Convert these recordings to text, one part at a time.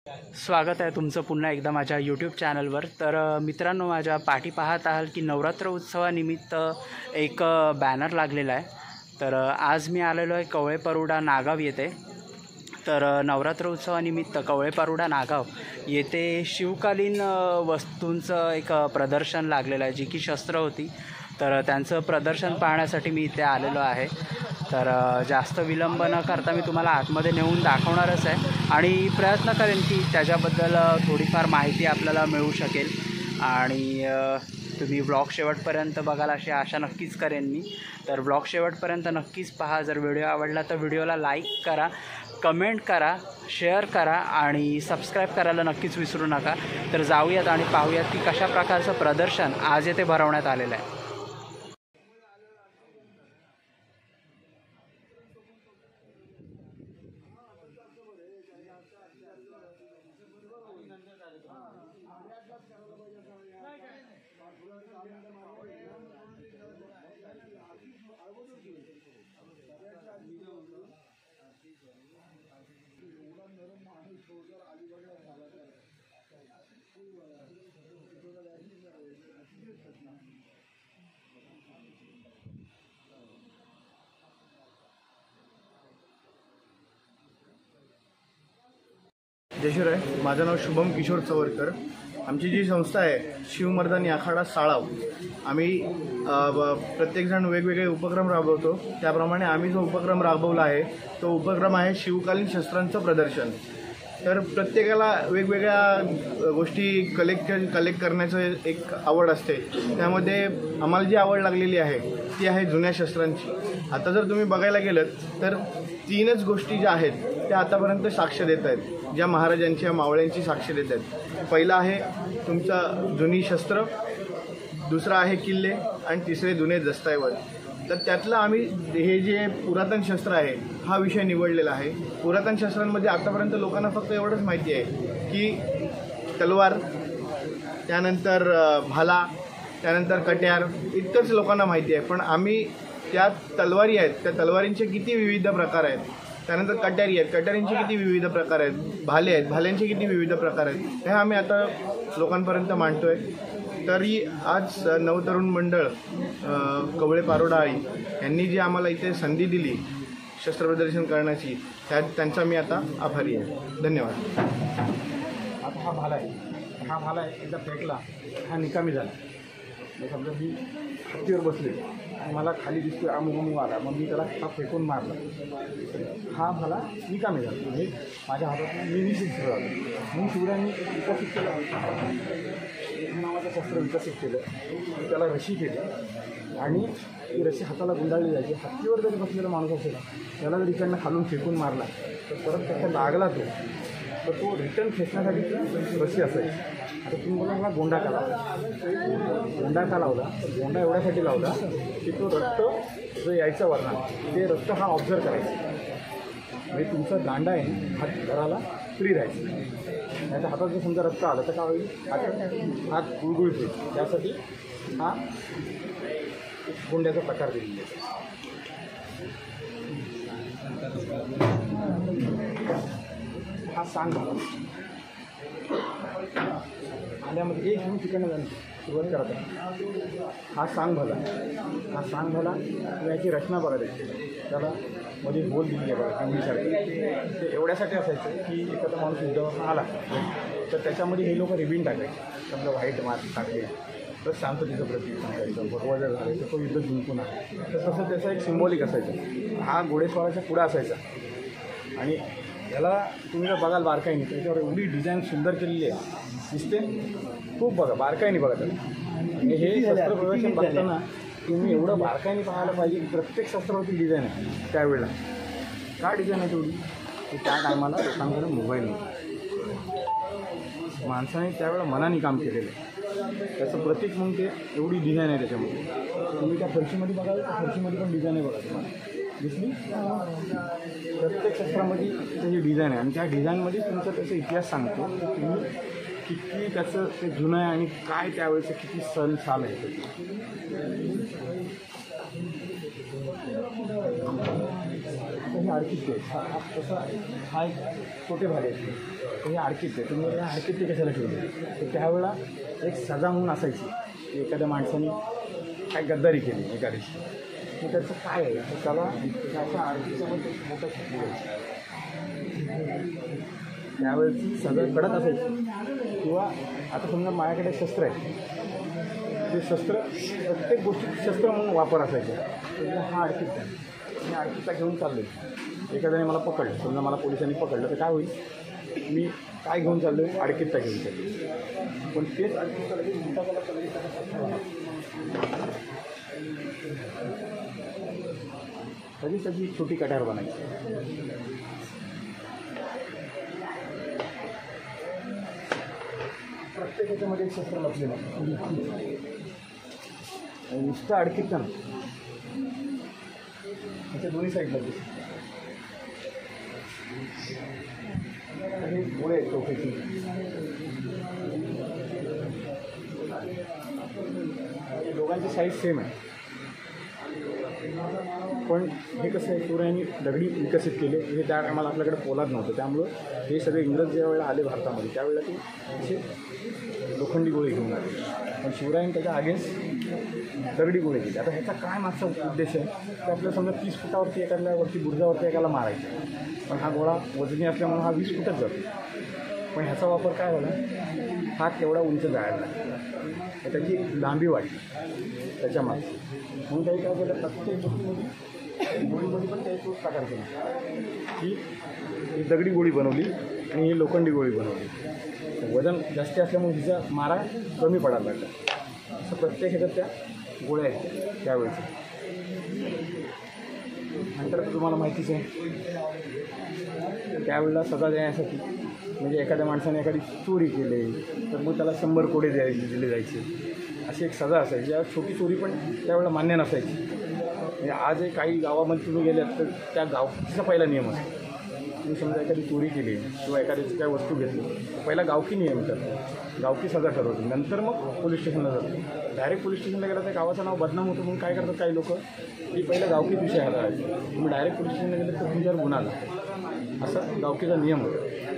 स्वागत आहे तुमचं पुन्हा एकदा माझ्या यूट्यूब चॅनलवर। तर मित्रांनो, माझ्या पाठी पाहत आहात की नवरात्र उत्सवानिमित्त एक बॅनर लागलेला आहे। तर आज मी आलेलो आहे कवळे परुडा नागाव येथे। तर नवरात्र उत्सवानिमित्त कवळे परुडा नागाव येथे शिवकालीन वस्तूंचं एक प्रदर्शन लागलेलं आहे, जी की शस्त्र होती। तर त्यांचं प्रदर्शन पाहण्यासाठी मी इथे आलेलो आहे। तर जास्त विलंब न करता मी तुम्हाला आतमध्ये नेऊन दाखवणारच आहे आणि प्रयत्न करेन की त्याच्याबद्दल थोडीफार माहिती आपल्याला मिळू शकेल आणि तुम्ही व्लॉग शेवटपर्यंत बघाल अशी आशा नक्कीच करेन मी। तर व्लॉग शेवटपर्यंत नक्कीच पहा। जर व्हिडिओ आवडला तर व्हिडिओला लाईक करा, कमेंट करा, शेअर करा आणि सबस्क्राईब करायला नक्कीच विसरू नका। तर जाऊयात आणि पाहूयात की कशा प्रकारचं प्रदर्शन आज येथे भरवण्यात आलेलं आहे। जय शिवराय। माझं नाव शुभम किशोर चवरकर। आमची जी संस्था आहे शिवमर्दानी आखाडा साळाव, आम्ही प्रत्येकजण वेगवेगळे उपक्रम राबवतो। त्याप्रमाणे आम्ही जो उपक्रम राबवला आहे तो उपक्रम आहे शिवकालीन शस्त्रांचं प्रदर्शन। तर प्रत्येकाला वेगवेगळ्या गोष्टी कलेक्ट करण्याचं एक आवड असते। त्यामध्ये आम्हाला जी आवड लागलेली आहे ती आहे जुन्या शस्त्रांची। आता जर तुम्ही बघायला गेलं तर 3च गोष्टी ज्या आहेत त्या आतापर्यंत साक्ष देत आहेत, ज्या महाराजांच्या मावळ्यांची साक्ष देत आहेत। पहिला आहे तुमचा जुनी शस्त्र, दुसरा आहे किल्ले आणि तिसरे जुने दस्तऐवज। तर त्यातलं आम्ही हे जे पुरातन शस्त्र आहे हा विषय निवडलेला आहे। पुरातन शस्त्रांमध्ये आतापर्यंत लोकांना फक्त एवढंच माहिती आहे की तलवार, त्यानंतर भाला, त्यानंतर कट्यार, इतकंच लोकांना माहिती आहे। पण आम्ही त्या तलवारी आहेत, त्या तलवारींचे किती विविध प्रकार आहेत, त्यानंतर कट्यारी आहेत, कट्यारींचे किती विविध प्रकार आहेत, भाले आहेत, भाल्यांचे किती विविध प्रकार आहेत, हे आम्ही आता लोकांपर्यंत मांडतोय। तरी आज नवतरुण मंडळ कवळे परुडा यांनी जी आम्हाला इथे संधी दिली शस्त्र प्रदर्शन करण्याची, त्यांचा मी आता आभारी आहे। धन्यवाद। आता हा भाला आहे, एकदा फेकला हा निकामी झाला। समजा मी हत्तीवर बसले आणि मला खाली दिसतोय अमुक आला, मग मी त्याला हा फेकून मारला, हा भाला निकामी झाला। म्हणजे माझ्या हातात मी निश्चित झालं। म्हणून शिवरायांनी विकसित केलं, एक नावाचं शस्त्र विकसित केलं। त्याला रशी केली आणि ती रशी हाताला गुंडाळली जायची। हत्तीवर जरी बसलेला माणूस असेल त्याला जर इकडनं खालून फेकून मारला तर परत त्याचा लागला तर तो रिटर्न खेचण्यासाठी रशी असायची। आता तुम्ही बोला मला गोंडा का लावला, गोंडा का लावला तर गोंडा एवढ्यासाठी लावला की तो रक्त जो यायचा वरणार ते रक्त हा ऑब्झर्व करायचा। म्हणजे तुमचा दांडा आहे हात घराला फ्री राहायचं। त्याच्या हातात जर समजा रक्त आलं तर काय होईल, हात गुळगुळीत होईल। त्यासाठी हा गोंड्याचा प्रकार दिलेला आहे। हा सांग भाला आल्यामध्ये एक तुम्ही ठिकाणी जाणं सुरुवात करता। हा सांग भाला याची रचना बघा त्याला मध्ये बोल दिली आहे बघा कंगीसारखी। ते एवढ्यासाठी असायचं की एखादा माणूस युद्धावर आला तर त्याच्यामध्ये हे लोक रिबीन टाकायचे। समजा व्हाईट मार्क टाकले तर शांततेचं प्रतीक सांगायचं, भगवा जर झालं तर तो युद्ध जिंकून आहे। तर तसं त्याचं एक सिम्बॉलिक असायचं। हा घोडेस्वाराच्या पुढं असायचा आणि याला तुम्ही जर बघाल बारकाईने त्याच्यावर एवढी डिझाईन सुंदर केलेली आहे, दिसते खूप बघा बारकाईने बघा त्याला। आणि हे शस्त्र प्रदर्शन बघताना तुम्ही एवढं बारकाईने पाहायला पाहिजे की प्रत्येक शस्त्रावरती डिझाईन आहे। त्यावेळेला का डिझाईन आहे तेवढी की त्या टायमाला लोकांकडे मोबाईल नव्हता, माणसाने त्यावेळेला मनाने काम केलेलं आहे। त्याचं प्रतीक मग ते एवढी डिझाईन आहे त्याच्यामध्ये। तुम्ही त्या फरशीमध्ये बघाल तर फरशीमध्ये पण डिझाईन आहे बघा तुम्हाला दिसली। प्रत्येक शस्त्रामध्ये त्याची डिझाईन आहे आणि त्या डिझाईनमध्ये तुमचा त्याचा इतिहास सांगतो की तुम्ही किती त्याचं ते जुनं आहे आणि काय त्यावेळेचं किती सण साल आहे ते। आता हे आडकित्ते तसा हा एक छोटे भाले आहेत तर हे आडकित्ते तुम्ही हे आडकित्ते कशाला ठेवले तर त्यावेळेला एक सजा म्हणून असायची की एखाद्या माणसाने काय गद्दारी केली एका दिवशी मग त्याचं काय आहे तर त्याला त्याच्या आडकीच्यामध्ये मोठं शिकली जायची त्यावेळेची सजा कडक असायची किंवा आता समजा माझ्याकडे शस्त्र आहे ते शस्त्र प्रत्येक गोष्टीत शस्त्र म्हणून वापर असायचा म्हणजे हा आडकीचा मी आडकीचा घेऊन चाललो एखाद्याने मला पकडलं समजा मला पोलिसांनी पकडलं तर काय होईल मी काय घेऊन चाललो आहे आडकीचा घेऊन चाललो पण तेच आडकीचा लगेच मोठा केला तर लगेच त्याचा शस्त्र होणार लगेच त्याची छोटी कट्यार बनायची प्रत्येक ह्याच्यामध्ये एक शस्त्र लपलेलं आहे नुसतं अडकीत ना त्याच्या दोन्ही साईडला हे गोळे आहेत चौकीची दोघांची साईज सेम आहे पण हे कसं आहे सूर्याने दगडी विकसित केले हे त्या टायमाला आपल्याकडे पोलाद नव्हतं त्यामुळं हे सगळे इंग्रज ज्या वेळेला आले भारतामध्ये त्यावेळेला ते असे लोखंडी गोळे घेऊन आले पण शिवरायांनी त्याच्या अगेन्स्ट दगडी गोळे केले आता ह्याचा काय मागचा उद्देश आहे तर आपल्याला समजा 30 फुटावरती एखाद्यावरती बुर्जावरती एकाला मारायचं पण हा गोळा वजनी असल्यामुळे हा 20 फुटच जातो पण ह्याचा वापर काय झाला हा तेवढा उंच जायला लागला त्याची लांबी वाढली त्याच्या मागची म्हणून काही काय केलं प्रत्येक गोष्टीमध्ये गोळीमध्ये पण काही तोच प्रकार केला ही दगडी गोळी बनवली आणि ही लोखंडी गोळी बनवली वजन जास्त असल्यामुळे हिचा मारा कमी पडायला लागला असं प्रत्येक ह्याच्यात त्या गोळ्या आहेत त्यावेळेच्या नंतर तर तुम्हाला माहितीच आहे त्यावेळेला सजा देण्यासाठी म्हणजे एखाद्या माणसाने एखादी चोरी केली तर मग त्याला 100 कोडे दिले जायचे अशी एक सजा असायची या छोटी चोरी पण त्यावेळेला मान्य नसायची म्हणजे आज काही गावामध्ये तुम्ही गेल्यात तर त्या गावकीचा पहिला नियम असतो तुम्ही समजा एखादी चोरी केली किंवा एखाद्याची काय वस्तू घेतली तर पहिला गावकी नियम करतो गावकी सजा ठरवते नंतर मग पोलीस स्टेशनला जातो डायरेक्ट पोलीस स्टेशनला गेला तर गावाचं नाव बदनाम होतं म्हणून काय करतात काही लोक की पहिलं गावकी विषय हाताळायचे तुम्ही डायरेक्ट पोलीस स्टेशनला गेलं तर तुमच्यावर गुन्हा झाला असा गावकीचा नियम होता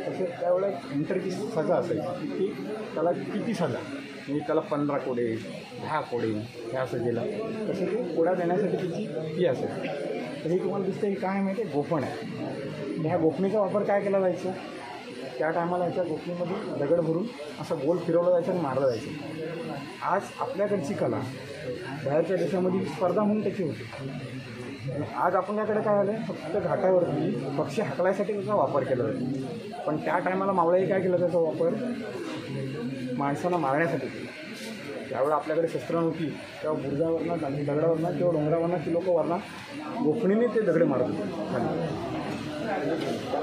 तसं त्यावेळेला इंटरची सजा असायची की त्याला किती सजा म्हणजे त्याला 15 कोडे 10 कोडे हे असं गेला तसं ते कोडा देण्यासाठी त्याची फी असायची तर हे तुम्हाला दिसतं की काय माहिती आहे गोफण आहे ह्या गोफणीचा वापर काय केला जायचा त्या टायमाला ह्याच्या गोफणीमध्ये दगड भरून असं गोल फिरवलं जायचं आणि मारलं जायचं आज आपल्याकडची कला बाहेरच्या देशामध्ये स्पर्धा म्हणून त्याची होती आज आपल्याकडे काय झालं फक्त घाटावरती पक्षी हाकलायसाठी त्याचा वापर केला जातो पण त्या टायमाला मावळ्याही काय केला त्याचा वापर माणसांना मारण्यासाठी त्यावेळेला आपल्याकडे शस्त्र नव्हती तेव्हा बुर्जावरनं आणि दगडावरनं किंवा डोंगरावरनं ती लोक वरनं गोफणीने ते दगडे मारत होते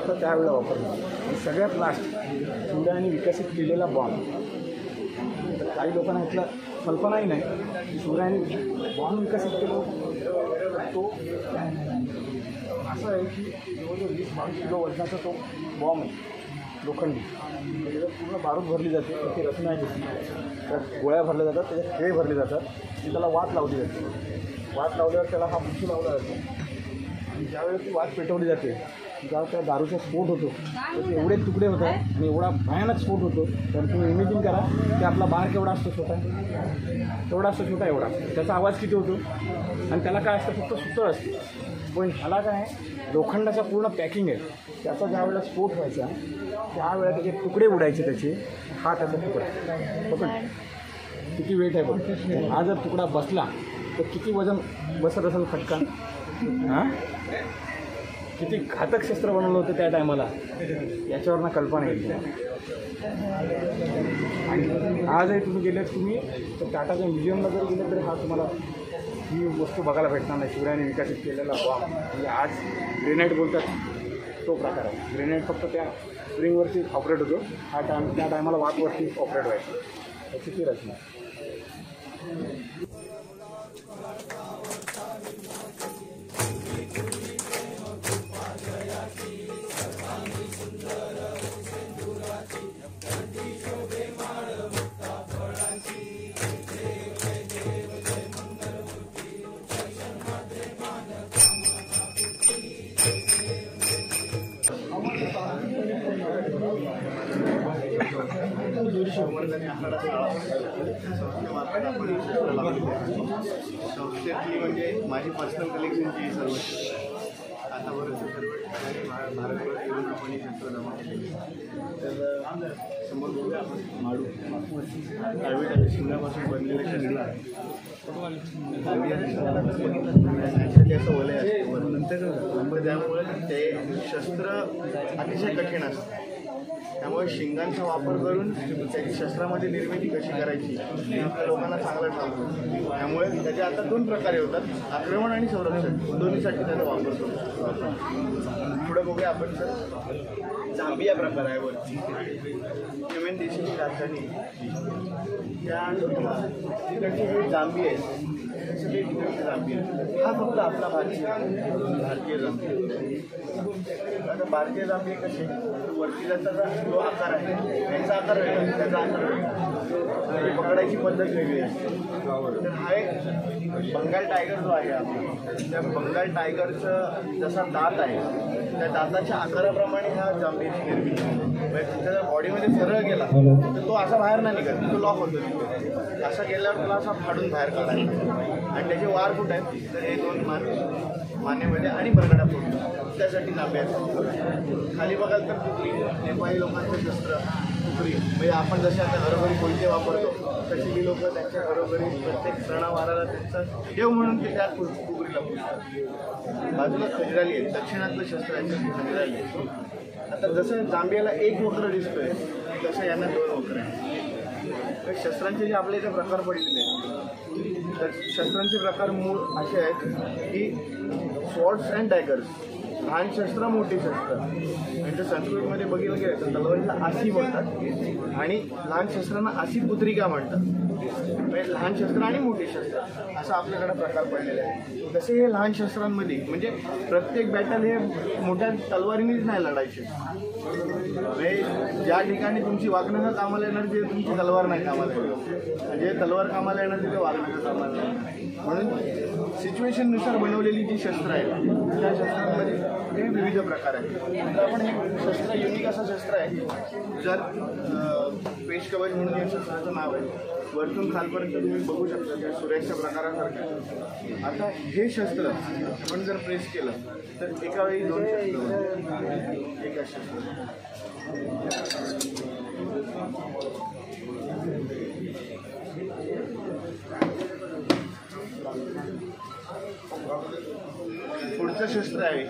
तर त्यावेळेला वापरला सगळ्यात लास्ट सूर्याने विकसित केलेला बॉम्ब काही लोकांना ह्यातलं कल्पनाही नाही की सूर्याने बॉम्ब विकसित केला तो असं आहे की जवळजवळ 20-22 किलो वजनाचा तो बॉम्ब आहे लोखंडी त्याच्यात पूर्ण बारूद भरली जाते त्याची रचना आहे त्यात गोळ्या भरल्या जातात त्याच्यात खेळे भरले जातात आणि त्याला वात लावली जाते वात लावल्यावर त्याला हा बुसू लावला जातो आणि ज्यावेळेस ती वात पेटवली जाते जेव्हा त्या दारूचा स्फोट होतो तर ते एवढे तुकडे होतात आणि एवढा भयानक स्फोट होतो तर तुम्ही इमेजिन करा की आपला बार केवढा असतो छोटा तेवढा असतो छोटा एवढा त्याचा आवाज किती होतो आणि त्याला काय असतं फक्त सुतळ असते पण ह्याला काय लोखंडाचा पूर्ण पॅकिंग आहे त्याचा ज्या वेळेला स्फोट व्हायचा त्यावेळेला त्याचे तुकडे उडायचे त्याचे हा त्याचा तुकडा पण किती वेट आहे बघ हा जर तुकडा बसला तर किती वजन बसत असेल फटका हां किती घातक शस्त्र बनवलं होतं त्या टायमाला याच्यावरनं कल्पना येईल आणि आजही तुम्ही गेले तुम्ही तर टाटाच्या म्युझियमला जर गेलं तर हा तुम्हाला ही वस्तू बघायला भेटणार नाही शिवरायांनी विकसित केलेला बॉम्ब म्हणजे आज ग्रेनेड बोलतात तो प्रकार आहे ग्रेनेड फक्त त्या स्प्रिंगवरती ऑपरेट होतो हा त्या टायमाला वातवरती ऑपरेट व्हायचं त्याची ती रचना शिवमर्दानी आखाडा शाळा संस्थेमार्फत आपण ही शस्त्र लावली. संस्थेतली म्हणजे माझी पर्सनल कलेक्शनची ही सर्व आतापर्यंत सर्व ठिकाणी भारतभर येऊन आपण ही शस्त्र जमा केली. तर समोर बघूया आपण माडू डावीट शिंगापासून बनलेलं शस्त्र आहे. ॲक्च्युली असं वलय असतं नंतर त्यामुळे ते शस्त्र अतिशय कठीण असतं. त्यामुळे शिंगांचा वापर करून त्याची शस्त्रामध्ये निर्मिती कशी करायची हे आपल्या लोकांना चांगलं ठरवतं. त्यामुळे त्याचे आता 2 प्रकारे होतात, आक्रमण आणि संरक्षण, दोन्हीसाठी त्याचा वापर करतो. पुढे बघूया आपण सर जांबिया प्रकार आहे वरती येमेन देशाची राजधानी. त्या तिकडची जी जांबी आहे सगळी तिकडची जांबी आहे. हा फक्त आपला भारतीय जांबी. आता भारतीय जांबी कसे वरती त्याचा जो आकार आहे त्याचा आकार वेगळा, त्याचा आकार वेगळा, पकडायची पद्धत वेगळी असते. तर हा एक बंगाल टायगर जो आहे आपला, त्या बंगाल टायगरचं जसा दात आहे त्या दाताच्या आकाराप्रमाणे ह्या जांभळीची निर्मिती म्हणजे त्याच्या बॉडीमध्ये सरळ गेला तर तो असा बाहेर नाही निघत, तो लॉक होतो. असा गेल्यावर तुला असा फाडून बाहेर काढायचा. आणि त्याचे वार कुठे आहेत तर हे 2 मानेमध्ये आणि बरगडा फोडतो, त्यासाठी जांभ्या आहेत. खाली बघाल तर कुकरी, नेपाळी लोकांचं शस्त्र कुकरी. म्हणजे आपण जसे आता घरोघरी कोयते वापरतो तशी ही लोक त्यांच्या घरोघरी प्रत्येक सणावाराला त्यांचं देव म्हणून ते त्या कुकरीला पुजतात. बाजूला खजराली आहे, दक्षिणातलं शस्त्र आहे खजराली. आता जसं जांभियाला 1 वक्र दिसतोय तसं यांना 2 वक्र आहे. तर शस्त्रांचे जे आपल्या इथे प्रकार पडलेले आहेत तर शस्त्रांचे प्रकार मूळ असे आहेत की स्वॉर्ड्स अँड डॅगर्स, लहान शस्त्र मोठी शस्त्र. म्हणजे संस्कृतमध्ये बघितलं गेलं तर तलवारीला आसी म्हणतात आणि लहान शस्त्रांना आसी पुत्रिका म्हणतात. म्हणजे लहान शस्त्र आणि मोठी शस्त्र असं आपल्याकडे प्रकार पडलेले आहे. तसे हे लहान शस्त्रांमध्ये म्हणजे प्रत्येक बॅटल हे मोठ्या तलवारीनेच नाही लढायचे. म्हणजे ज्या ठिकाणी तुमची वागणं कामाला येणार तिथे तुमची तलवार नाही कामाला येणार, म्हणजे तलवार कामाला येणार तिथे वागणं कामाला येणार. म्हणून सिच्युएशननुसार बनवलेली जी शस्त्र आहेत त्या शस्त्रांमध्ये हे विविध प्रकार आहेत. तर आपण हे शस्त्र युनिक असं शस्त्र आहे. जर पेश कवच म्हणून या शस्त्राचं नाव आहे. वरतून खालपर्यंत तुम्ही बघू शकता त्या सूर्याच्या प्रकारासारखं. आता हे शस्त्र आपण जर प्रेस केलं तर एका वेळी 2 शस्त्र एका शस्त्र. पुढचं शस्त्र आहे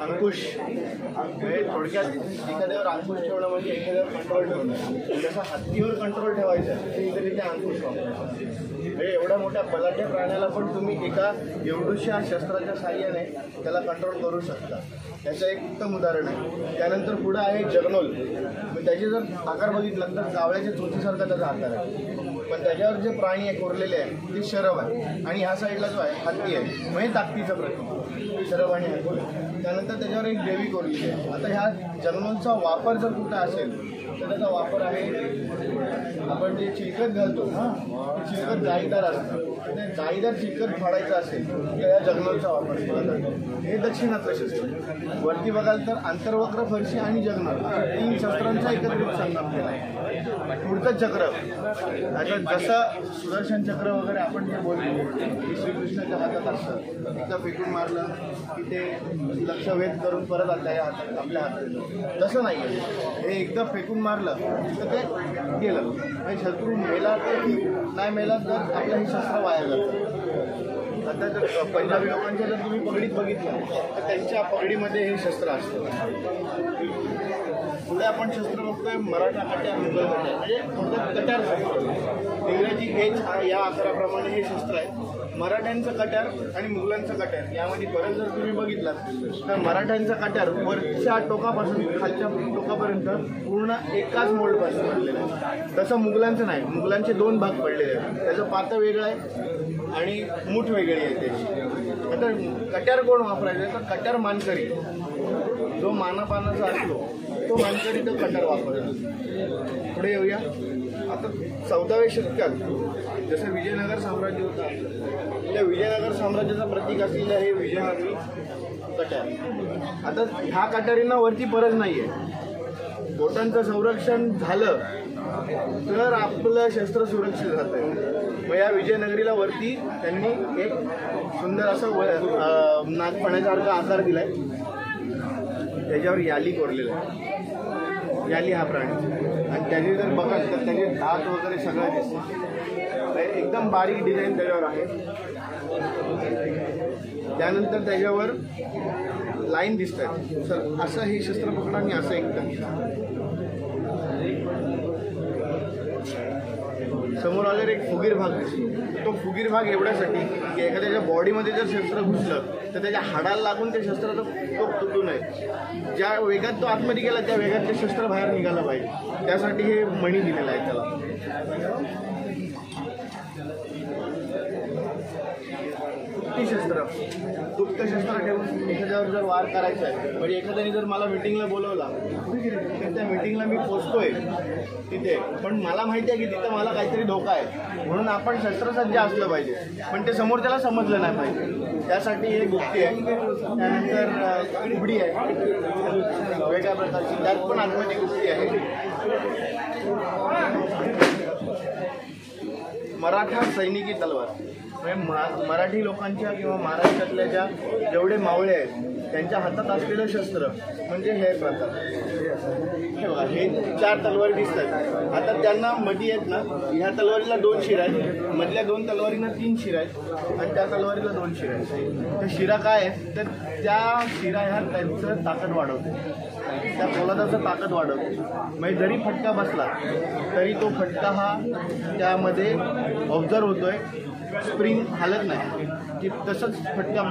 अंकुश. म्हणजे थोडक्यात एखाद्यावर अंकुश ठेवणं म्हणजे एखाद्यावर कंट्रोल ठेवणं. जसं हत्तीवर कंट्रोल ठेवायचं तर इथे तिथे अंकुश वापरायचा. म्हणजे एवढ्या मोठ्या बलाढ्य प्राण्याला पण तुम्ही एका एवढ्याशा शस्त्राच्या साहाय्याने त्याला कंट्रोल करू शकता. याचं एक उत्तम उदाहरण आहे. त्यानंतर पुढं आहे जगनोल. त्याचे जर आकार बघितला तर कावळ्याच्या चोचीसारखा त्याचा आकार आहे, पण त्याच्यावर जे प्राणी आहे कोरलेले आहे ते शरव आहे. आणि ह्या साईडला जो आहे हत्ती आहे म्हणजे ताकदीचं प्रतीक शरव आणि हत्ती. त्यानंतर त्याच्यावर एक देवी कोरलेली आहे. आता ह्या जगनोलचा वापर जर कुठं असेल तर त्याचा वापर आहे आपण जे चिलकत घालतो ते चिलकत जाळीदार असतं. ते जाळीदार चिलकत फाडायचं असेल तर या जगनोलचा वापर केला जातो. हे दक्षिणातलं शस्त्र. वरती बघाल तर आंतरवक्र, फरशी आणि जगनोल 3 शस्त्रांचा एकत्रित संगम केला आहे. पुढचं चक्र आता जसं सुदर्शन चक्र वगैरे आपण जे बोलतो की श्रीकृष्णाच्या हातात असतं, एकदा फेकून मारलं की ते लक्ष वेध करून परत आपल्या हातात येतं. तसं नाही आहे. हे एकदा फेकून मारलं तर ते गेलं. म्हणजे शत्रू मेला तर नाही मेला तर आपलं हे शस्त्र वाया जातं. आता जर पंजाबी लोकांच्या जर तुम्ही पगडीत बघितलं तर त्यांच्या पगडीमध्ये हे शस्त्र असतं. पुढे आपण शस्त्र बघतोय मराठा कट्यार, मुघल कट्यार. म्हणजे थोडक्यात कट्यार शस्त्र. इंग्रजी गेज या आकाराप्रमाणे हे शस्त्र आहे. मराठ्यांचं कट्यार आणि मुघलांचं कट्यार यामध्ये फरक जर तुम्ही बघितला तर मराठ्यांचा कट्यार वरच्या टोकापासून खालच्या टोकापर्यंत पूर्ण एकाच मोल्डपासून पडलेलं आहे. तसं मुघलांचं नाही. मुघलांचे 2 भाग पडलेले आहेत. त्याचं पातं वेगळं आहे आणि मूठ वेगळी आहे त्याची. आता कट्यार कोण वापरायचं तर कट्यार मानकरी, जो मानापानाचा असतो तो मानकरी तो कट्यार वापरायचा. पुढे येऊया. आता 14व्या शतकात जसं विजयनगर साम्राज्य होतं त्या विजयनगर साम्राज्याचं प्रतीक असलेलं हे विजयनगरी कट्यार. आता ह्या कट्यारींना वरती परत नाही आहे. बोटांचं संरक्षण झालं तर आपलं शस्त्र सुरक्षित राहतं. मग या विजयनगरीला वरती त्यांनी एक सुंदर असं नागपणासारखा आकार दिलाय, त्याच्यावर याली कोरलेला आहे. याली हा प्राणी, आणि त्याचे जर बघाल तर त्याचे दात वगैरे सगळं दिसतं, एकदम बारीक डिझाईन त्याच्यावर आहे. त्यानंतर त्याच्यावर लाईन दिसतात. सर असं हे शस्त्र पकडा आणि असं एकदम समोर आलेला एक फुगीर भाग दिसतो. तो फुगीर भाग एवढ्यासाठी की एखाद्याच्या बॉडीमध्ये जर शस्त्र घुसलं तर त्याच्या हाडाला लागून ते शस्त्राचा तो तुटू नये. ज्या वेगात तो आतमध्ये गेला त्या वेगात ते शस्त्र बाहेर निघालं पाहिजे, त्यासाठी हे मणी दिलेलं आहे त्याला. गुप्त शस्त्र ठेवून एखाद्यावर जर वार करायचा आहे, म्हणजे एखाद्याने जर मला मिटिंगला बोलवला तर त्या मिटिंगला मी पोचतोय तिथे, पण मला माहिती आहे की तिथं मला काहीतरी धोका आहे, म्हणून आपण शस्त्रसज्ज असलं पाहिजे, पण ते समोर त्याला समजलं नाही पाहिजे. त्यासाठी हे गुप्ती आहे. त्यानंतर उघडी आहे वेगळ्या प्रकारची, त्यात पण आतमध्ये गुप्ती आहे. मराठा सैनिकी तलवार, म्हणजे मराठी लोकांच्या किंवा महाराष्ट्रातल्या ज्या जेवढे मावळे आहेत त्यांच्या हातात असलेलं शस्त्र म्हणजे हे प्रकार. हे बघा, हे 4 तलवारी दिसतात. आता त्यांना मध्ये आहेत ना, ह्या तलवारीला 2 शिरा आहेत, मधल्या 2 तलवारींना 3 शिरा आहेत, आणि त्या तलवारीला 2 शिरा आहेत. त्या शिरा काय आहे तर त्या शिरा ह्या त्यांचं ताकद वाढवते, त्या पोलादाचं ताकद वाढवते. म्हणजे जरी फटका बसला तरी तो फटका हा त्यामध्ये ऑब्झर्व होतोय, स्प्रिंग हालत नाही की तसंच फटका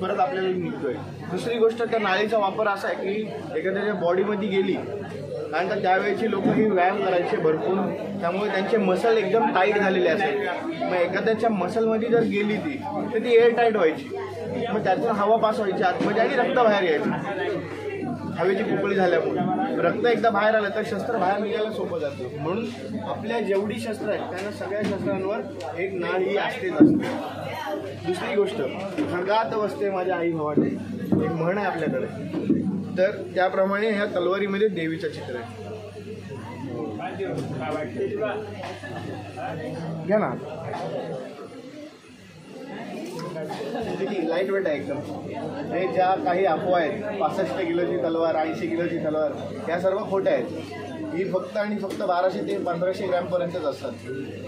परत आपल्याला निघतोय. दुसरी गोष्ट, त्या नाळीचा वापर असा आहे की एखाद्याच्या बॉडीमध्ये गेली, कारण का त्यावेळेची लोक ही व्यायाम करायचे भरपूर, त्यामुळे त्यांचे मसल एकदम टाईट झालेले असायचे. मग एखाद्याच्या मसलमध्ये जर गेली ती तर ती एअर टाईट व्हायची, मग त्यातून हवा पास व्हायची आतमध्ये आणि रक्त बाहेर यायचं. हवेची पोकळी झाल्यामुळे रक्त एकदा बाहेर आलं तर शस्त्र बाहेर निघायला सोपं जातं. म्हणून आपल्या जेवढी शस्त्र आहेत त्यांना सगळ्या शस्त्रांवर एक नाळ ही असतेच असते. दुसरी गोष्ट, जगात वसते माझ्या आई भावाने एक म्हण आहे आपल्याकडे, तर त्याप्रमाणे ह्या तलवारीमध्ये देवीचं चित्र आहे. घ्या ना, लाईट वेट आहे एकदम. हे ज्या काही अफवा आहेत 65 किलोची तलवार, 80 किलोची तलवार, या सर्व खोट्या आहेत. ही फक्त आणि फक्त 1200 ते 1500 ग्रॅमपर्यंतच असतात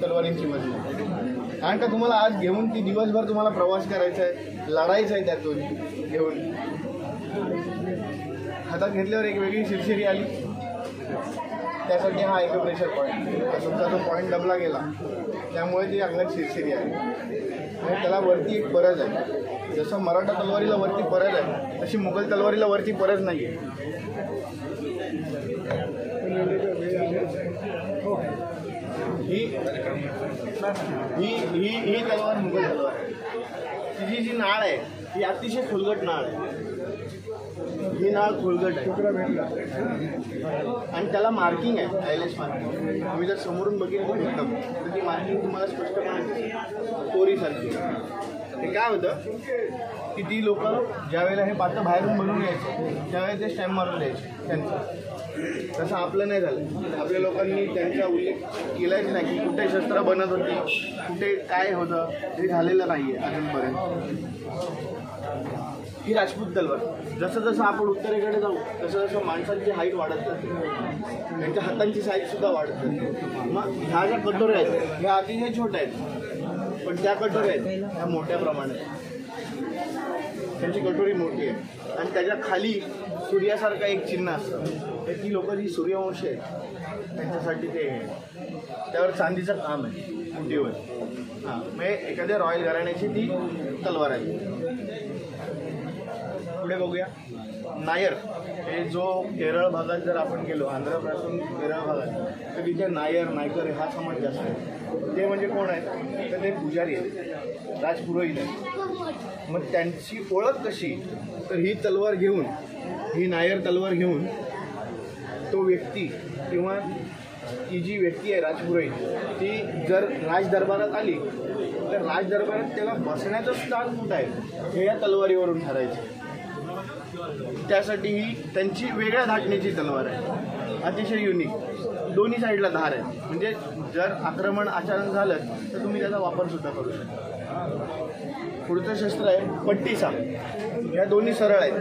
तलवारींची वजन. कारण का तुम्हाला आज घेऊन ती दिवसभर तुम्हाला प्रवास करायचा आहे, लढायचं आहे त्यातून घेऊन. हातात घेतल्यावर एक वेगळी शिरशिरी आली, त्यासाठी हा एक प्रेशर पॉईंट. तुमचा तो पॉईंट दबला गेला त्यामुळे ती अंगात शिरशिरी आली. आणि त्याला वरती एक परज आहे. जसं मराठा तलवारीला वरती परज आहे तशी मुघल तलवारीला वरती परज नाही आहे. ही तलवार मुघल तलवार आहे. तिची जी नाळ आहे ही अतिशय खोलगट नाळ आहे. ही नाळ खोलगट आहे आणि त्याला मार्किंग आहे, आयलेस मार्किंग. तुम्ही जर समोरून बघितलं एकदम तर ती मार्किंग तुम्हाला स्पष्टपणे कोरीसारखी. ते काय होतं की ती लोक ज्या वेळेला हे पात्र बाहेरून बनवून यायचे त्यावेळेला ते स्टॅम्प मारून द्यायचे त्यांचं. तसं आपलं नाही झालं. आपल्या लोकांनी त्यांचा उल्लेख केलाच नाही की कुठे शस्त्र बनत होती, कुठे काय होतं, हे झालेलं नाही आहे अजूनपर्यंत. ही राजपूत तलवार. जसं जसं आपण उत्तरेकडे जाऊ तसं जसं माणसांची हाईट वाढत जाते, त्यांच्या हातांची साईजसुद्धा वाढत जाते. मग ह्या ज्या कटोऱ्या आहेत ह्या अतिशय छोट्या आहेत, पण त्या कटोऱ्या आहेत ह्या मोठ्या प्रमाणात. त्यांची कटोरी मोठी आहे आणि त्याच्या खाली सूर्यासारखा एक चिन्ह असतं. तर ती लोक जी सूर्यवंशी आहेत त्यांच्यासाठी ते त्यावर चांदीचं काम आहे मुठीवर. हां, म्हणजे एखाद्या रॉयल घराण्याची ती तलवार आहे. पुढे बघूया नायर. हे जो केरळ भागात जर आपण गेलो, आंध्रापासून केरळ भागात, तर तिथे नायर नायकर हा समाज जास्त आहे. ते म्हणजे कोण आहेत तर ते पुजारी आहेत, राजपुरोहित आहेत. मग त्यांची ओळख कशी तर ही तलवार घेऊन, ही नायर तलवार घेऊन तो व्यक्ती किंवा ती जी व्यक्ती आहे राजपुरोहित ती जर राजदरबारात आली तर राजदरबारात त्याला बसण्याचं स्थान कुठं आहे हे या तलवारीवरून ठरायचं. त्यासाठी ही त्यांची वेगळ्या धाटणीची तलवार आहे. अतिशय युनिक. दोन्ही साईडला धार आहे, म्हणजे जर आक्रमण अचानक झालं तर तुम्ही त्याचा वापरसुद्धा करू शकता. पुढचं शस्त्र आहे पट्टीसा. ह्या दोन्ही सरळ आहेत.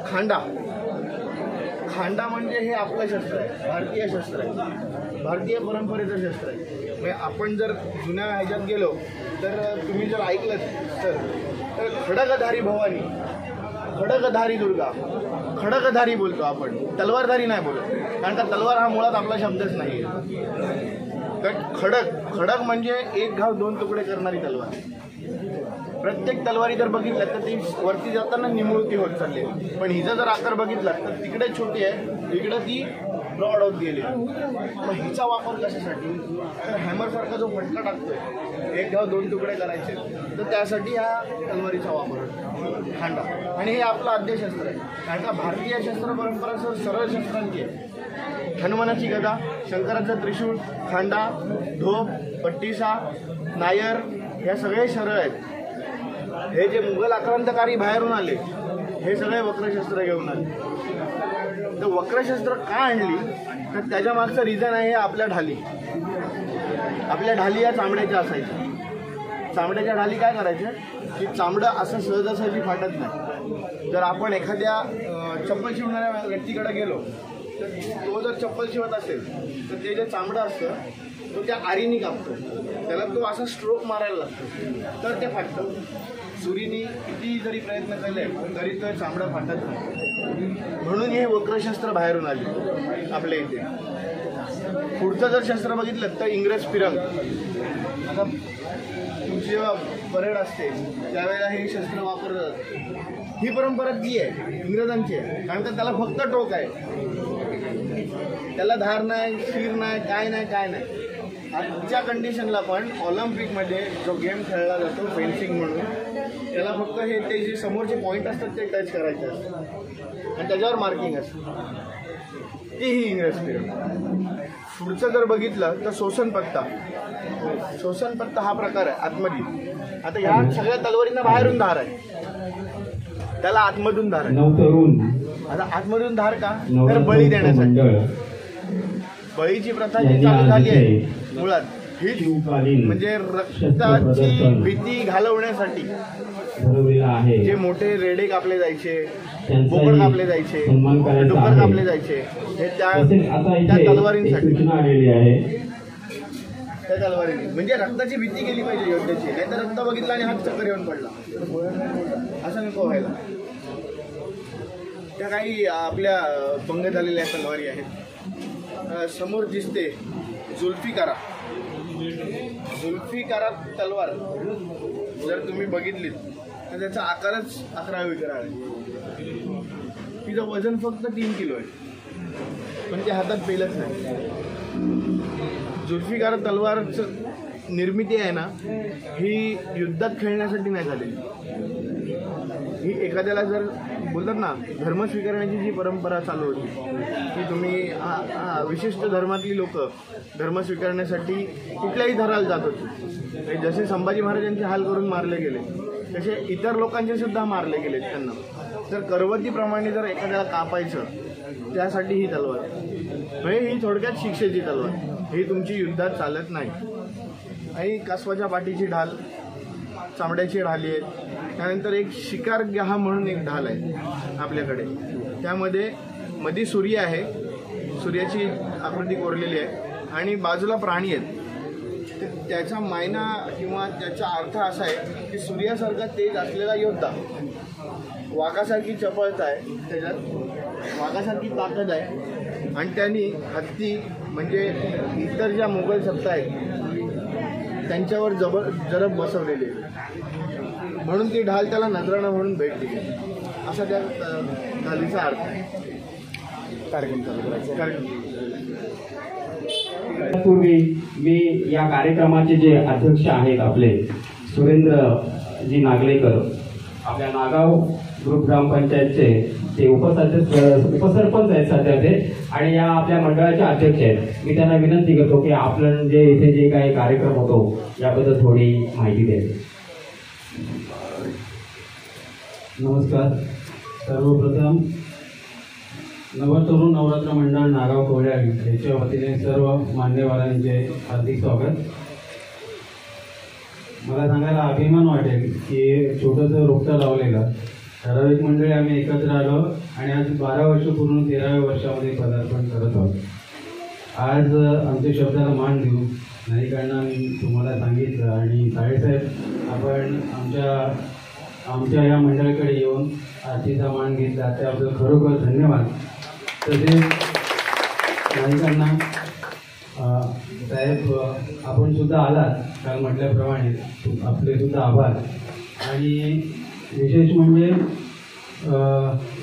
खांडा. खांडा म्हणजे हे आपलं शस्त्र आहे, भारतीय शस्त्र आहे, भारतीय परंपरेचं शस्त्र आहे. म्हणजे आपण जर जुन्या ह्याच्यात गेलो तर तुम्ही जर ऐकलं तर खडगधारी भवानी, खडगधारी दुर्गा, खडगधारी बोलतो आपण, तलवारधारी नाही बोलत, कारण का तलवार हा मुळात आपला शब्दच नाही आहे. तर खडग म्हणजे एक घाव दोन तुकडे करणारी तलवार. प्रत्येक तलवारी जर बघितलं तर ती वरती जाताना निमुळती होत चालली आहे, पण हिचा जर आकार बघितला तर तिकडे छोटी आहे, इकडे ती ब्रॉड होत गेली. मग हिचा वापर कशासाठी? तर हॅमरसारखा जो फटका टाकतोय, एक घाव दोन तुकडे करायचे, तर त्यासाठी ह्या तलवारीचा वापर खांडा. आणि हे आपलं आद्यशस्त्र आहे, कारण का भारतीय शस्त्र परंपरा सरळ शस्त्रांची आहे. हनुमानाची गदा, शंकराचं त्रिशूळ, खांडा, धोप, पट्टीसा, नायर, ह्या सगळे सरळ आहेत. हे जे मुघल आक्रांतकारी बाहेरून आले हे सगळे वक्रशस्त्र घेऊन आले. तर वक्रशस्त्र का आणली तर त्याच्या मागचं रिझन आहे आपल्या ढाली. आपल्या ढाली या चामड्याच्या असायच्या. चामड्याच्या ढाली काय करायच्या की चामडं असं सहजासहजी फाटत नाही. जर आपण एखाद्या चप्पल शिवणाऱ्या व्यक्तीकडे गेलो तर तो जर चप्पल शिवत असेल तर ते जे चामडं असतं तो त्या आरीनी कापतो, त्याला तो असा स्ट्रोक मारायला लागतो तर ते फाटतं. सुरीनी किती जरी प्रयत्न केले तरी तो चामडं फाटत नाही. म्हणून हे वक्रशस्त्र बाहेरून आले आपल्या इथे. पुढचं जर शस्त्र बघितलं तर इंग्रज फिरंग. आता तुमची जेव्हा परेड असते त्यावेळेला हे शस्त्र वापरलं जातं. ही परंपरा ती आहे इंग्रजांची आहे, कारण का त्याला फक्त टोक आहे, त्याला धार नाही, शिर नाही, काय नाही, काय नाही. आजच्या कंडिशनला पण ऑलिम्पिकमध्ये जो गेम खेळला जातो फेन्सिंग म्हणून, त्याला फक्त हे ते जे समोरचे पॉईंट असतात ते टच करायचे असतात आणि त्याच्यावर मार्किंग असतं. तीही इंग्रज फिरंग. पुढचं जर बघितलं तर शोषणपत्ता. शोषणपत्ता हा प्रकार आहे आतमध्ये. आता ह्या सगळ्या तलवारींना बाहेरून धार आहे, त्याला आतमधून धार आहे. आता आतमधून धार का तर बळी देण्यासाठी. बळीची प्रथा जी चालू झाली आहे मुळात ही म्हणजे रक्ताची भीती घालवण्यासाठी. जे मोठे रेडे कापले जायचे, बोकड कापले जायचे, डुक्कर कापले जायचे, हे त्या तलवारींसाठी. त्या तलवारींनी म्हणजे रक्ताची भीती गेली पाहिजे योद्ध्याची, नाही तर रक्त बघितला आणि हात चक्कर येऊन पडला असं नको व्हायला. त्या काही आपल्या भंग झालेल्या तलवारी आहेत. समोर दिसते जुल्फिकारा. जुल्फिकारा तलवार जर तुम्ही बघितलीत तर त्याचा आकारच 11 विकराळ आहे. तिचं वजन फक्त 3 किलो आहे, पण ते हातात पेलच नाही. जुल्फिकारा तलवारचं निर्मिती आहे ना ही युद्धात खेळण्यासाठी नाही झालेली. ही एखाद्याला जर बोलतात ना धर्म स्वीकारण्याची जी परंपरा चालू होती की तुम्ही विशिष्ट धर्मातली लोक धर्म स्वीकारण्यासाठी कुठल्याही धराला जात होते. जसे संभाजी महाराजांचे हाल करून मारले गेले तसे इतर लोकांचे सुद्धा मारले गेले त्यांना. तर करवतीप्रमाणे जर एखाद्याला कापायचं त्यासाठी ही तलवार म्हणजे ही थोडक्यात शिक्षेची तलवार. ही तुमची युद्धात चालत नाही. आणि कासवाच्या पाठीची ढाल, चामड्याची ढाली आहेत. त्यानंतर एक शिकारग्याहा म्हणून एक ढाल आहे आपल्याकडे, त्यामध्ये मध्ये सूर्य आहे, सूर्याची आकृती कोरलेली आहे आणि बाजूला प्राणी आहेत. तर त्याचा मायना किंवा त्याचा अर्थ असा आहे की सूर्यासारखा तेज असलेला योद्धा, वाघासारखी चपळता आहे त्याच्यात, वाघासारखी ताकद आहे आणि त्यांनी हत्ती म्हणजे इतर ज्या मोगल सत्ता आहेत त्यांच्यावर जरब बसवलेली आहे. म्हणून ती ढाल त्याला नजराणा म्हणून भेट दिली असा त्या ढालीचा अर्थ आहे. पूर्वी मी या कार्यक्रमाचे जे अध्यक्ष आहेत आपले सुरेंद्रजी नागलेकर, आपल्या नागाव ग्रुप ग्रामपंचायतचे ते उपसरपंच आहेत सध्या ते, आणि या आपल्या मंडळाचे अध्यक्ष आहेत. मी त्यांना विनंती करतो की आपण जे इथे जे काही कार्यक्रम होतो याबद्दल थोडी माहिती द्यावी. नमस्कार. सर्वप्रथम नवतरुण नवरात्र मंडळ नागाव कोळ्याळी याच्या वतीने सर्व मान्यवरांचे हार्दिक स्वागत. मला सांगायला अभिमान वाटेल की छोटंसं रोपटं लावलेलं ठराविक मंडळी आम्ही एकत्र आलो आणि आज 12 वर्ष पूर्ण 13व्या वर्षामध्ये पदार्पण करत आहोत. आज आमच्या शब्दाला मान देऊ नाईकांना मी तुम्हाला सांगितलं आणि साहेब आपण आमच्या या मंडळाकडे येऊन आरतीचा मान घेतला त्याबद्दल खरोखर धन्यवाद. तसेच नाईकांना साहेब आपण सुद्धा आलात काल म्हटल्याप्रमाणे आपले सुद्धा आभार. आणि विशेष म्हणजे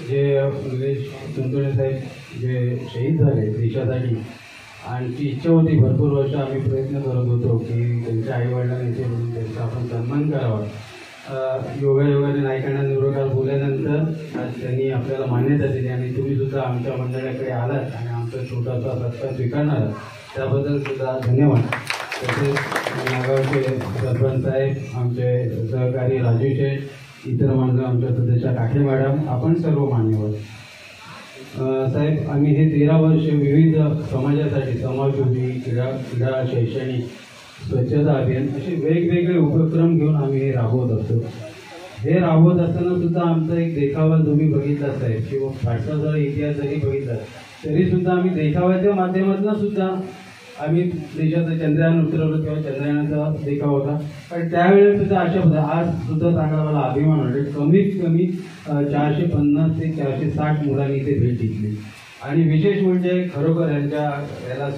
जे निलेश तुंतुणे साहेब जे शहीद झाले देशासाठी आणि इच्छा होती भरपूर वर्ष आम्ही प्रयत्न करत होतो की त्यांच्या आईवडिलांना इथे म्हणून त्यांचा आपण सन्मान करावा. योगायोगाने नाईकांना निर्वकाल बोलल्यानंतर आज त्यांनी आपल्याला मान्यता दिली आणि तुम्ही सुद्धा आमच्या मंडळाकडे आलात आणि आमचा छोटासा सत्कार स्वीकारणार त्याबद्दल सुद्धा धन्यवाद. तसेच नागावचे सरपंच साहेब, आमचे सहकारी राजू शेठ, इतर माणसं, आमच्या सदस्य काठे मॅडम, आपण सर्व मान्यवर साहेब, आम्ही हे 13 वर्ष विविध समाजासाठी समाजोपयोगी क्रीडा शैक्षणिक स्वच्छता अभियान असे वेगवेगळे उपक्रम घेऊन आम्ही हे राबवत असतो. हे राबवत असताना सुद्धा आमचा एक देखावा तुम्ही बघितला साहेब किंवा फाटसाचा इतिहास जरी बघितला तरी सुद्धा आम्ही देखाव्याच्या माध्यमातून सुद्धा आम्ही देशाचं चंद्रयान उतरवलं तेव्हा चंद्रयानाचा देखावा होता. पण त्यावेळेस सुद्धा अशा पद्धती आज सुद्धा सांगायला मला अभिमान वाटेल कमीत कमी 450 ते 460 मुलांनी इथे भेट दिली. आणि विशेष म्हणजे खरोखर याला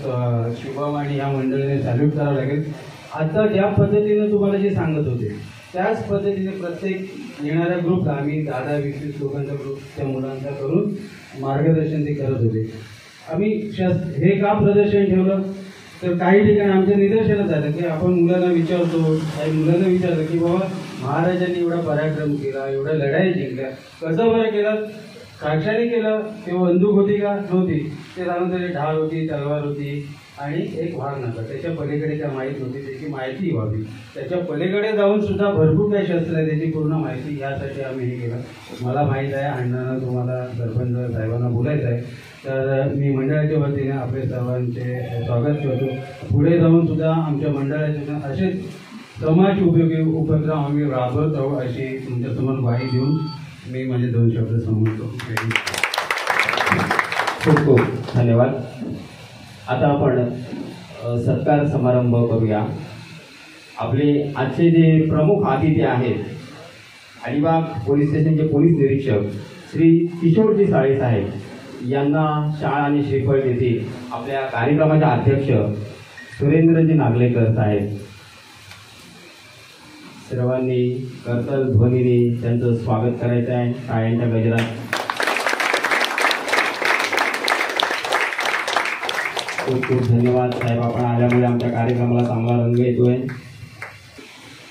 शुभम आणि या मंडळीने सॅल्यूट करावं लागेल. आता ज्या पद्धतीनं तुम्हाला जे सांगत होते त्याच पद्धतीने प्रत्येक येणाऱ्या ग्रुपला आम्ही 10-20 लोकांचा ग्रुप त्या मुलांचा करून मार्गदर्शन ते करत होते. आम्ही हे का प्रदर्शन ठेवलं तर काही ठिकाणी आमच्या निदर्शनात झालं की आपण मुलांना विचारतो काही मुलांना विचारलं की बाबा महाराजांनी एवढा पराक्रम केला, एवढ्या लढाई जिंकल्या, कसं बरं केलं, साक्षाने केलं किंवा बंदूक होती का नव्हती, ते सांगून तरी ढाल होती, तलवार होती आणि एक वाघ नका, त्याच्या पलीकडे काय माहीत होती त्याची माहिती व्हावी, त्याच्या पलीकडे जाऊन सुद्धा भरपूर काही शस्त्र आहे त्याची पूर्ण माहिती यासाठी आम्ही हे केलं. मला माहीत आहे अण्णांना तुम्हाला सरपंच साहेबांना बोलायचं आहे तर मी मंडळाच्या वतीने आपले सर्वांचे स्वागत करतो. पुढे जाऊन सुद्धा आमच्या मंडळाचे असेच समाज उपयोगी उपक्रम आम्ही राबवत आहोत अशी तुमच्यासमोर ग्वाही देऊन मी माझे 2 शब्द समजतो. खूप खूप धन्यवाद. आता आपण सत्कार समारंभ करूया. आपले आजचे जे प्रमुख अतिथी आहेत अलिबाग पोलीस स्टेशनचे पोलीस निरीक्षक श्री किशोरजी साळे साहेब यांना शाळा आणि श्रीफळ देतील आपल्या कार्यक्रमाचे अध्यक्ष सुरेंद्रजी नागलेकर साहेब. सर्वांनी कर्तल ध्वनीने त्यांचं स्वागत करायचं आहे टाळ्यांच्या गजरात. खूप खूप धन्यवाद साहेब, आपण आल्यामुळे आमच्या कार्यक्रमाला चांगला रंग येतोय.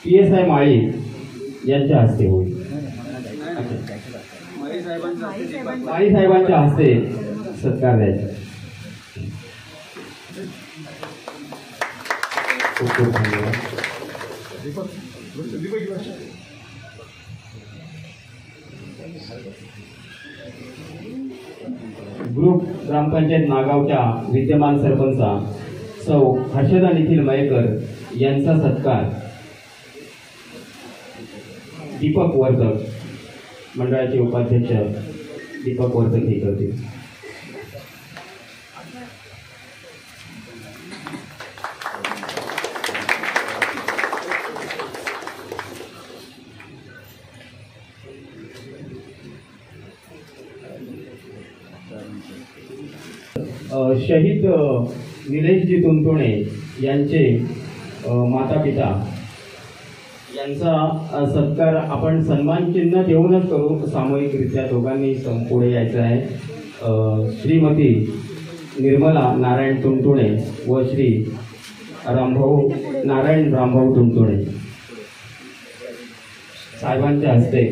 PSI माळी यांच्या हस्ते होईल. माळी साहेबांच्या हस्ते सत्कार द्यायचा. खूप खूप धन्यवाद. ग्रुप ग्रामपंचायत नागावच्या विद्यमान सरपंचा सौ हर्षदा निखिल मयेकर यांचा सत्कार दीपक वर्तक मंडळाचे उपाध्यक्ष दीपक वर्तक हे करतील. शहीद निलेशजी तुंतुणे यांचे माता पिता यांचा सत्कार आपण सन्मान चिन्ह देऊनच करू. सामूहिकरित्या दोघांनी पुढे यायचं आहे. श्रीमती निर्मला नारायण तुंतुणे व श्री रामभाऊ नारायण रामभाऊ तुंतुणे साहेबांच्या हस्ते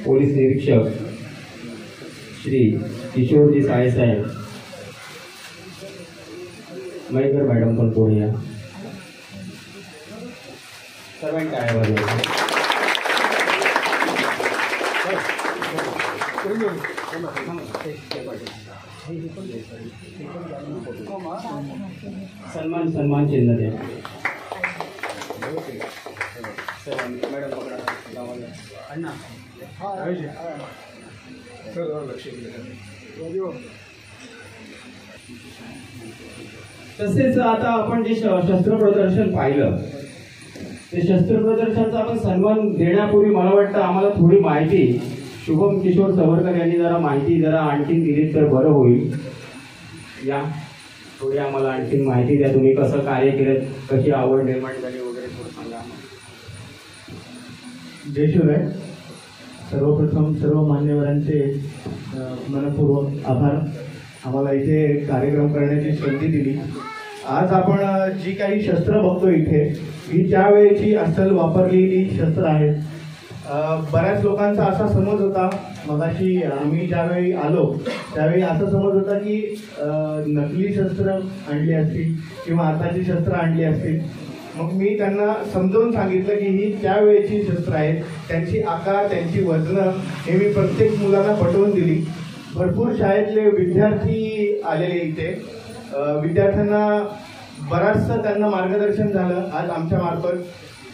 पोलीस निरीक्षक श्री किशोरजी साळे साहेब मयेकर मॅडम पण पुढे या. सर्वांनी टाळ्या वाजवा. सन्मान चिन्ह द्या. तसेच आता आपण जे शस्त्र प्रदर्शन पाहिलं ते शस्त्र प्रदर्शनचा आपण सन्मान देण्यापूर्वी मला वाटतं आम्हाला थोडी माहिती शुभम किशोर चवरकर यांनी जरा माहिती आणखीन दिली तर बरं होईल. या थोडी आम्हाला आणखीन माहिती द्या, तुम्ही कसं कार्य केलं, कशी आवड निर्माण झाली वगैरे थोडं सांगा. जय शिवराय. सर्वप्रथम सर्व मान्यवरांचे मनपूर्वक आभार, आम्हाला इथे कार्यक्रम करण्याची संधी दिली. आज आपण जी काही शस्त्र बघतो इथे ही त्यावेळेची अस्सल वापरलेली शस्त्र आहेत. बऱ्याच लोकांचा असा समज होता, मगाशी आम्ही ज्यावेळी आलो त्यावेळी असा समज होता की नकली शस्त्र आणली असतील किंवा आताची शस्त्र आणली असतील. मग मी त्यांना समजावून सांगितलं की ही त्यावेळेची शस्त्र आहेत, त्यांची आकार त्यांची वजनं हे मी प्रत्येक मुलांना पटवून दिली. भरपूर शाळेतले विद्यार्थी आलेले इथे, विद्यार्थ्यांना बराचसं त्यांना मार्गदर्शन झालं आज आमच्या मार्फत.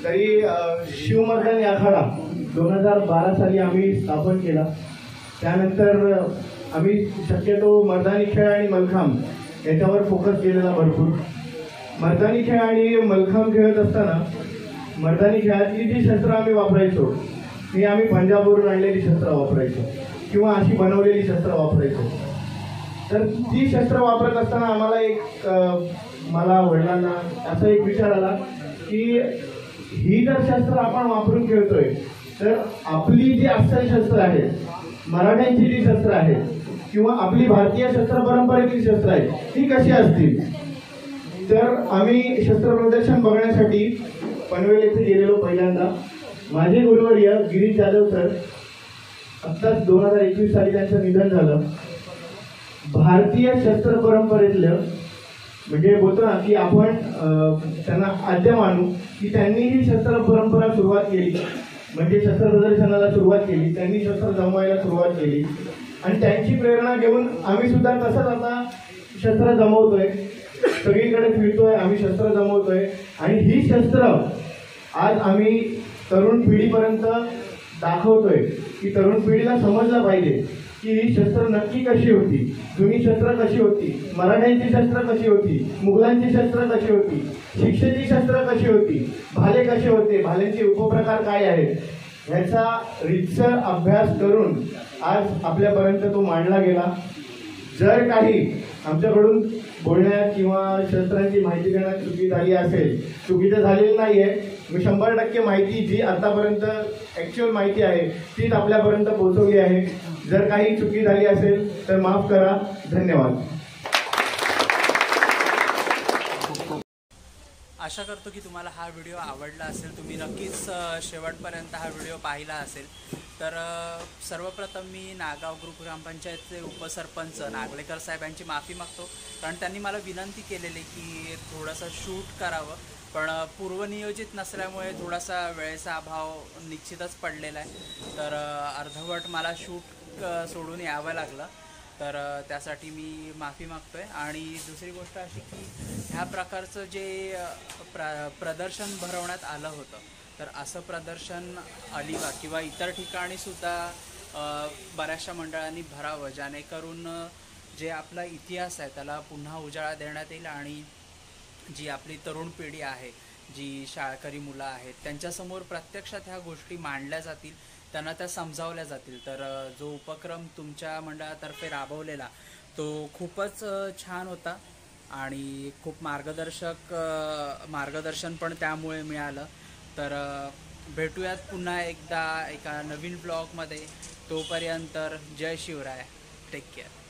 तरी शिवमर्दानी आखाडा 2012 साली आम्ही स्थापन केला. त्यानंतर आम्ही शक्यतो मर्दानी खेळ आणि मलखांब याच्यावर फोकस केलेला भरपूर. मर्दानी खेळ आणि मलखांब खेळत असताना मर्दानी खेळातली जी शस्त्र आम्ही वापरायचो ती आम्ही पंजाबवरून आणलेली शस्त्र वापरायचो किंवा अशी बनवलेली शस्त्र वापरायचो. तर ती शस्त्र वापरत असताना आम्हाला मला वडिलांना असा एक विचार आला की ही जर शस्त्र आपण वापरून खेळतोय तर आपली जी अस्सल शस्त्र आहेत, मराठ्यांची जी शस्त्र आहेत किंवा आपली भारतीय शस्त्र परंपरेतील शस्त्र आहेत ती कशी असतील. तर आम्ही शस्त्र प्रदर्शन बघण्यासाठी पनवेल येथे गेलेलो. पहिल्यांदा माझे गुरुवर्य गिरीश जाधव सर, आत्ताच 2021 साली त्यांचं निधन झालं. भारतीय शस्त्र परंपरेतलं म्हणजे बोलतो ना की आपण त्यांना आद्य मानू की त्यांनी ही शस्त्र परंपरा सुरुवात केली, म्हणजे शस्त्र प्रदर्शनाला सुरुवात केली, त्यांनी शस्त्र जमवायला सुरुवात केली आणि त्यांची प्रेरणा घेऊन आम्ही सुद्धा तसंच आता शस्त्र जमवतोय, सगळीकडे फिरतोय, आम्ही शस्त्र जमवतोय. आणि ही शस्त्र आज आम्ही तरुण पिढीपर्यंत दाखवतोय की तरुण पिढीला समजलं पाहिजे की ही शस्त्र नक्की कशी होती, जुनी शस्त्र कशी होती, मराठ्यांची शस्त्र कशी होती, मुघलांची शस्त्र कशी होती, शिक्षेची शस्त्र कशी होती, भाले कसे होते, भाल्यांचे उपप्रकार काय आहेत, ह्याचा रीतसर अभ्यास करून आज आपल्यापर्यंत तो मांडला गेला. जर काही आमच्याकडून बोलण्यात किंवा शस्त्रांची माहिती देण्यात चुकी झाली असेल, चुकीचं झालेलं नाही आहे. मी 100% माहिती जी आतापर्यंत ॲक्च्युअल माहिती आहे तीच आपल्यापर्यंत पोहोचवली आहे. जर काही चुकी झाली असेल तर माफ करा. धन्यवाद. आशा करतो की तुम्हाला हा व्हिडिओ आवडला असेल. तुम्ही नक्कीच शेवटपर्यंत हा व्हिडिओ पाहिला असेल. तर सर्वप्रथम मी नागाव ग्रुप ग्रामपंचायतचे उपसरपंच नागलेकर साहेब यांची माफी मागतो, कारण त्यांनी मला विनंती केलेली की थोडंसं शूट करावं, पण पूर्वनियोजित नसल्यामुळे थोडासा वेळेचा अभाव निश्चितच पडलेला आहे. तर अर्धवट मला शूट सोडून यावं लागलं, तर त्यासाठी मी माफी मागतो आहे. आणि दुसरी गोष्ट अशी की ह्या प्रकारचं जे प्रदर्शन भरवण्यात आलं होतं, तर असं प्रदर्शन अलिबाग किंवा इतर ठिकाणीसुद्धा बऱ्याचशा मंडळांनी भरावं, जेणेकरून जे आपला इतिहास आहे त्याला पुन्हा उजाळा देण्यात येईल आणि जी आपली तरुण पिढी आहे, जी शाळकरी मुलं आहेत, त्यांच्यासमोर प्रत्यक्षात ह्या गोष्टी मांडल्या जातील, त्यांना त्या समजावल्या जातील. तर जो उपक्रम तुमच्या मंडळातर्फे राबवलेला तो खूपच छान होता आणि खूप मार्गदर्शन पण त्यामुळे मिळालं. तर भेटूयात पुन्हा एकदा एका नवीन ब्लॉगमध्ये. तोपर्यंत जय शिवराय. Take care.